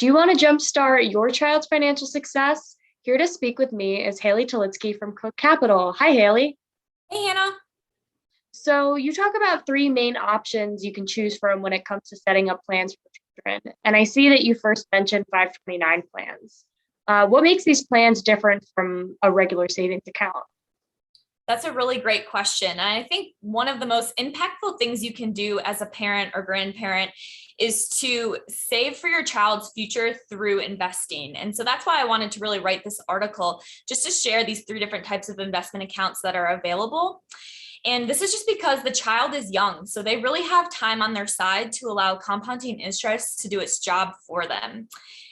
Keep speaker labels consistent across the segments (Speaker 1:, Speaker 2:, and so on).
Speaker 1: Do you want to jumpstart your child's financial success? Here to speak with me is Haley Tolitsky from Cook Capital. Hi, Haley.
Speaker 2: Hey, Hannah.
Speaker 1: So you talk about three main options you can choose from when it comes to setting up plans for children. And I see that you first mentioned 529 plans. What makes these plans different from a regular savings account?
Speaker 2: That's a really great question. And I think one of the most impactful things you can do as a parent or grandparent is to save for your child's future through investing. And so that's why I wanted to really write this article, just to share these three different types of investment accounts that are available. And this is just because the child is young, so they really have time on their side to allow compounding interest to do its job for them.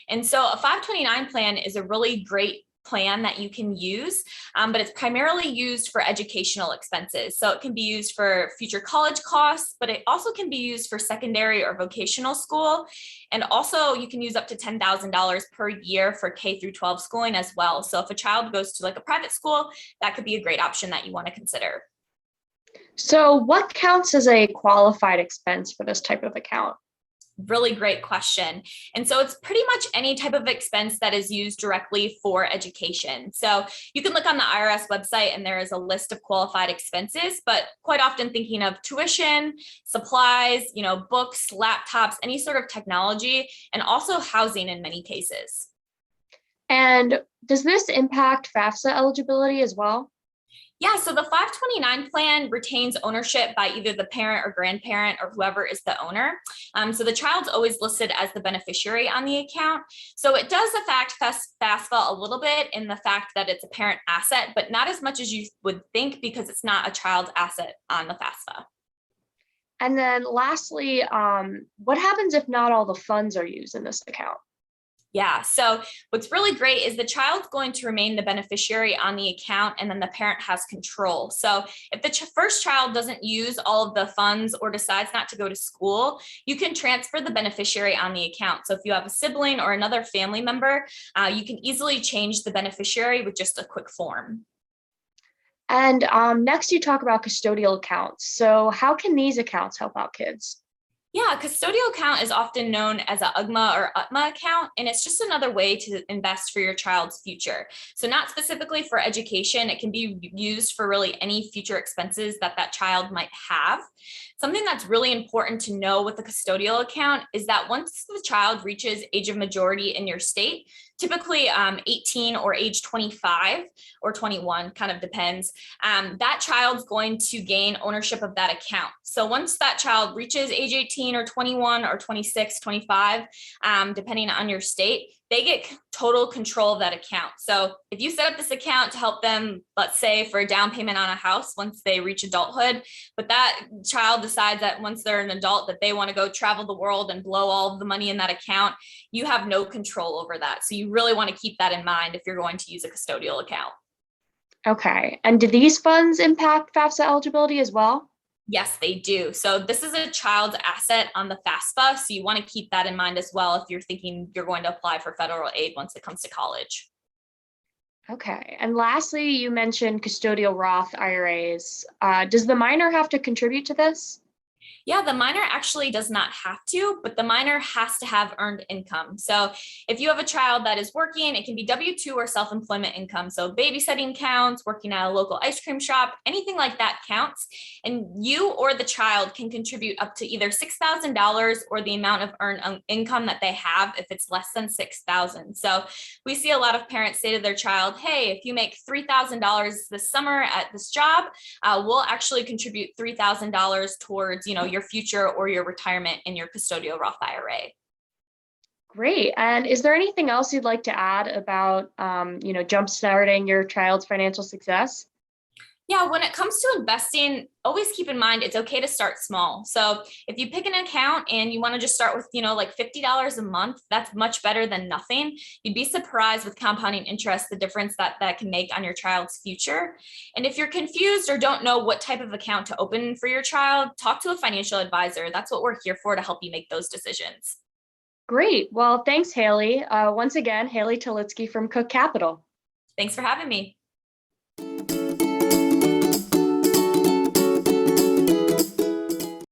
Speaker 2: And so a 529 plan is a really great plan that you can use, but it's primarily used for educational expenses. So it can be used for future college costs, but it also can be used for secondary or vocational school. And also you can use up to $10,000 per year for K through 12 schooling as well. So if a child goes to like a private school, that could be a great option that you want to consider.
Speaker 1: So what counts as a qualified expense for this type of account?
Speaker 2: Really great question. And so it's pretty much any type of expense that is used directly for education. So you can look on the IRS website and there is a list of qualified expenses, but quite often thinking of tuition, supplies, books, laptops, any sort of technology, and also housing in many cases.
Speaker 1: And does this impact FAFSA eligibility as well?
Speaker 2: Yeah, so the 529 plan retains ownership by either the parent or grandparent or whoever is the owner. So the child's always listed as the beneficiary on the account. So it does affect FAFSA a little bit in the fact that it's a parent asset, but not as much as you would think because it's not a child's asset on the FAFSA.
Speaker 1: And then lastly, what happens if not all the funds are used in this account?
Speaker 2: Yeah. So what's really great is the child's going to remain the beneficiary on the account, and then the parent has control. So if the first child doesn't use all of the funds or decides not to go to school, you can transfer the beneficiary on the account. So if you have a sibling or another family member, you can easily change the beneficiary with just a quick form.
Speaker 1: And next you talk about custodial accounts. So how can these accounts help out kids?
Speaker 2: Yeah, custodial account is often known as a UGMA or UTMA account, and it's just another way to invest for your child's future. So not specifically for education, it can be used for really any future expenses that that child might have. Something that's really important to know with a custodial account is that once the child reaches age of majority in your state, typically 18 or age 25 or 21, kind of depends, that child's going to gain ownership of that account. So once that child reaches age 18 or 21 or 26, 25, depending on your state, they get total control of that account. So if you set up this account to help them, let's say for a down payment on a house once they reach adulthood, but that child decides that once they're an adult that they want to go travel the world and blow all of the money in that account, you have no control over that. So you really want to keep that in mind if you're going to use a custodial account.
Speaker 1: Okay. And do these funds impact FAFSA eligibility as well?
Speaker 2: Yes, they do. So this is a child's asset on the FAFSA. So you want to keep that in mind as well if you're thinking you're going to apply for federal aid once it comes to college.
Speaker 1: Okay. And lastly, you mentioned custodial Roth IRAs. Does the minor have to contribute to this?
Speaker 2: Yeah, the minor actually does not have to, but the minor has to have earned income. So if you have a child that is working, it can be W-2 or self-employment income. So babysitting counts, working at a local ice cream shop, anything like that counts. And you or the child can contribute up to either $6,000 or the amount of earned income that they have if it's less than $6,000. So we see a lot of parents say to their child, hey, if you make $3,000 this summer at this job, we'll actually contribute $3,000 towards, your future or your retirement in your custodial Roth IRA.
Speaker 1: Great. And is there anything else you'd like to add about, jumpstarting your child's financial success?
Speaker 2: Yeah, when it comes to investing, always keep in mind it's okay to start small. So if you pick an account and you want to just start with, like $50 a month, that's much better than nothing. You'd be surprised with compounding interest, the difference that can make on your child's future. And if you're confused or don't know what type of account to open for your child, talk to a financial advisor. That's what we're here for, to help you make those decisions.
Speaker 1: Great. Well, thanks, Haley. Once again, Haley Tolitsky from Cook Capital.
Speaker 2: Thanks for having me.